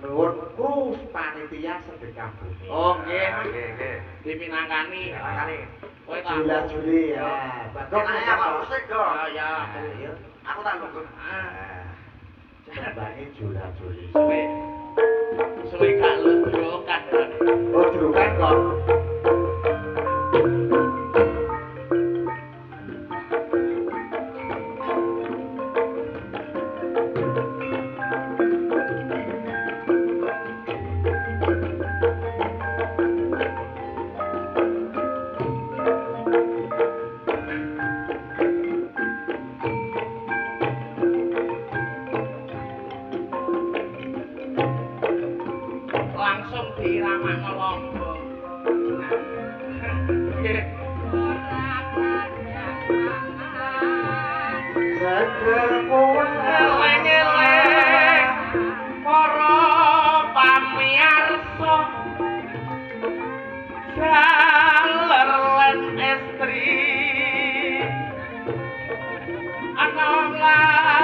nuwun kru panitia sedekah bumi. Oh, nggih. Nggih. Dipinangkani. Kowe tak Juli ya. Bagong Enaknya apa musik kok? ya. Iya. Aku tak nunggu. Jembane Juli. Suwe gak lu kan. Oh, drukan kok. Langsung diramakno lomba. Seger pun Eleng-eleng para pamirsa jaler lan estri anom lan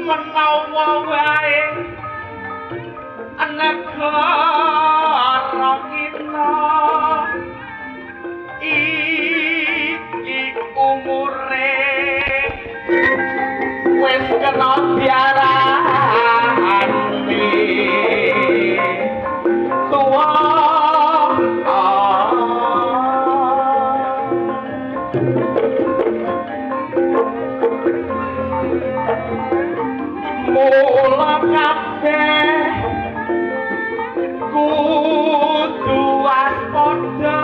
menawa wae negara kita iki umure wis kena diarani tuwa mula kabeh kudu waspada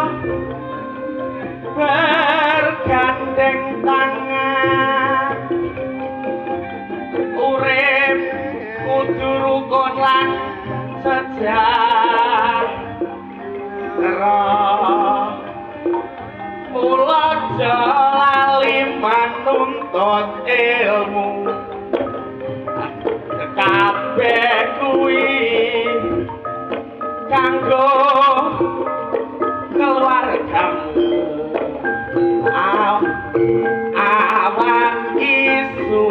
bergandeng tangan urip kudu rukun lan sejahtera mula aja lali manuntut ilmu kabeh kuwi kanggo keluargamu awan isu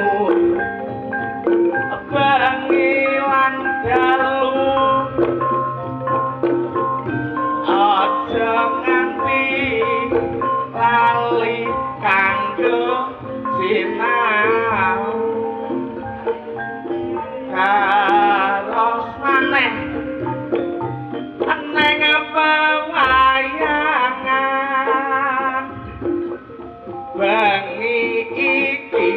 bengi lan dalu aja nganti lali kanggo sinau karos maneh neng pewayangan bengi iki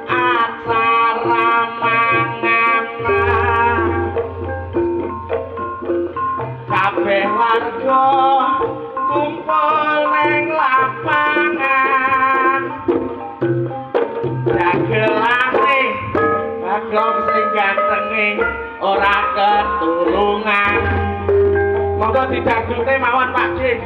acara manganan kabeh warga kumpul neng lapangan dagelane bagong sing gantenge ora ketulungan monggo didagute mawon Pak Dik.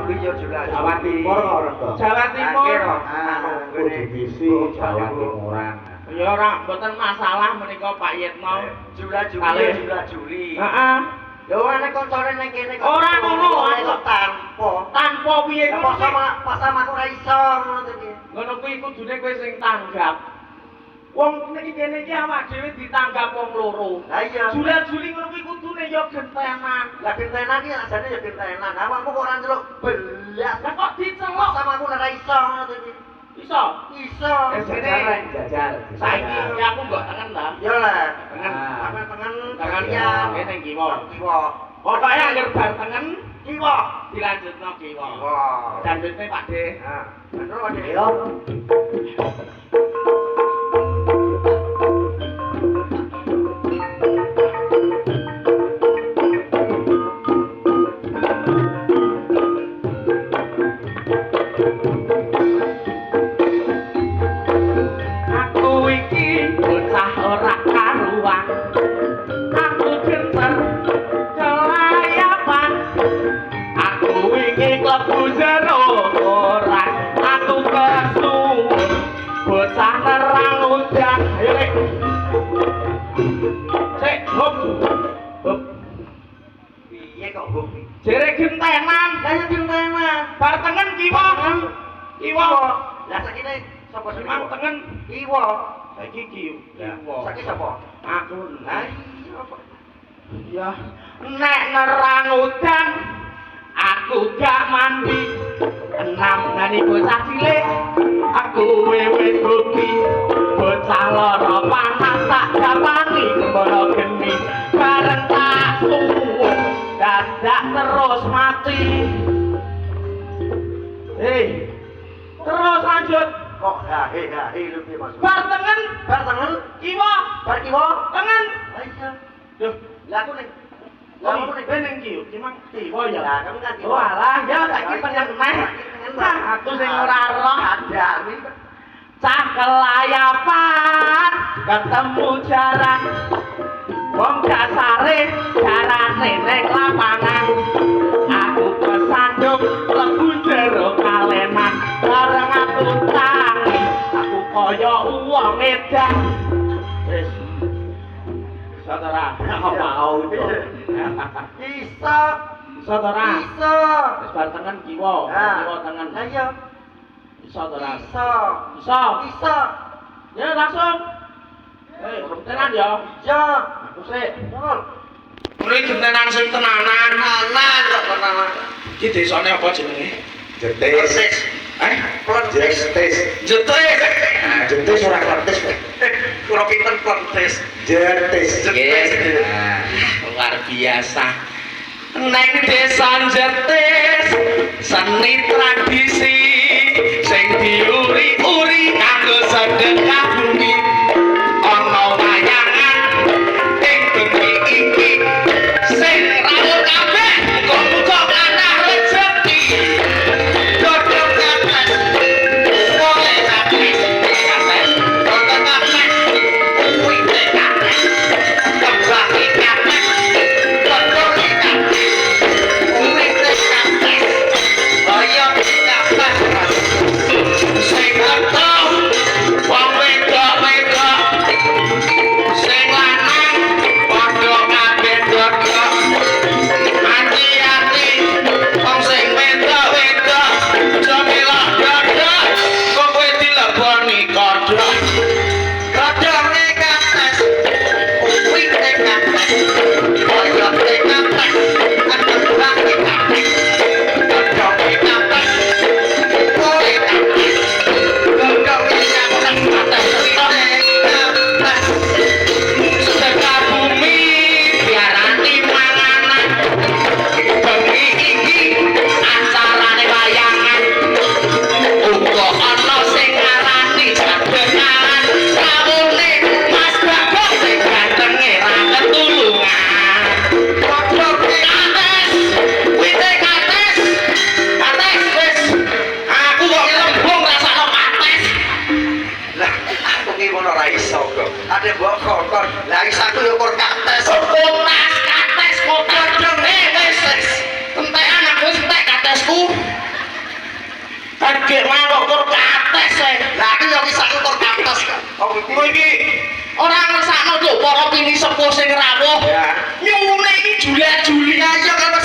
iya juga. Jawa Timur. Jawa Timur. Divisi Jawa Timuran. Ya ora mboten masalah menika Pak Yetno. Juli. Heeh. Lho ana koncone ning kene kok. Ora ngono, kok tanpa. Tanpa piye Ya ngono pas sama aku ora iso ngono to iki. ngono kuwi kudune kowe sing tanggap. Wong niki kene iki awak dhewe ditanggap wong loro. Lah iya. Juli ngono kuwi kudune ya gentenan. Lah gentenan iki asane ya gentenan. Awakmu kok ora ndelok belas. Lah kok dicelok Sama aku ora iso ngono to iki. iso? Iso. Jajal. Saiki aku mbok tengen ta. Ya lah. Tengen. Sampe tengen Tengen ya. kene kiwa. Kiwa. Pokoke anggere bar tengen Kiwa. dilanjutno kiwa. Wah. Lanjutne Pak De. Nah, bener Pak De. Yo. Aku iki bocah ora karuan. Aku genter kelayapan. Aku wingi klebu jero koran. Aku kesuwun bocah nerang udan. Ayo Lek. Sik, hop. Hop. Piye kok bumi? Jere gentenan. Lah ya gentenan. Bar tengen kiwa. Kiwa. Lah sakine sapa sing Mang tengen. Kiwa. Saiki kiwa. Saiki sapa? Aku. Lah iya apa? Ya, nek nerang udan aku gak mandi. Enam nani bocah cilik aku wis bukti. Bocah lara panas tak dapani kembara geni. Bareng tak suwun dadak terus mati. Hei, terus lanjut. Kok hahe lu piye maksud? Bar tengen, Bar tangan, kiwa, bar kiwa. tengen. Lah iya. Duh, Lah aku ning lah aku ning beneng kiwa, cuma kiwa ya. Lah kamu kan kiwa. Walah, ya saiki pengen neh. Nah, aku sing ora roh ada ini. cah kelayapan ketemu jaran. Wong dasare jarane ning lapangan. Aku kesandung lebu jero kalenan. Bareng aku tangi, aku kaya wong edan. Wis. Saudara, apa mau itu? Iso. Saudara, Iso. wis bar tengen kiwa, kiwa tengen. Lah iya. Saudara. Iso. Iso. Iso. Ya langsung. Gentenan ya. Iya. Aku sik. Betul. Mrene gentenan sing tenanan. Tenanan kok tenanan. Iki desane apa jenenge? Persis. Plantis. Jetis. Jentis ora kertes kok. Kura pinten plantis. Jentis. Luar biasa. Neng desa Jetis seni tradisi sing diuri-uri kanggo sedekah bumi. Ana wayangan ing bengi iki sing rawuh kabeh muga-muga kathah rejeki. Dodok kathah. Oleh kathah. Dodok kathah. Kuwi kathah. Kembang kathah. Dodok kathah. Kuwi kathah. Ayo kathah. Sing kathah. Wong wedok-wedok. Sing lanang padha kabeh dodok. Hati-hati wong sing wedok-wedok aja melok dodok. Kok kowe dileboni kodhok. Kodhoke kates. Kuwi kates. Ayo kates. Kembang kates. Dodoke kates. Kuwi kates. Dodoke kates. Kates. Sedekah bumi diarani manganan. Bengi iki acarane wayangan. Uga ana sing ngarani sedekahan. Kawune Mas Bagong sing gantenge ra ketulungan. Kodhoke kates. Wite kates. Kates wis. Aku kok lembung rasane kates. Lah aku ki ngono ora iso kok. Ade mbok kokon. Lah isaku yo kok kates. Konas kates kok kodhong wis. Entekan aku entek katesku. Apa Kowe iki ora ngersakno lho para pini sepuh sing rawuh. Ya. Nyuwune iki Julia Julia Ya iya kan Mas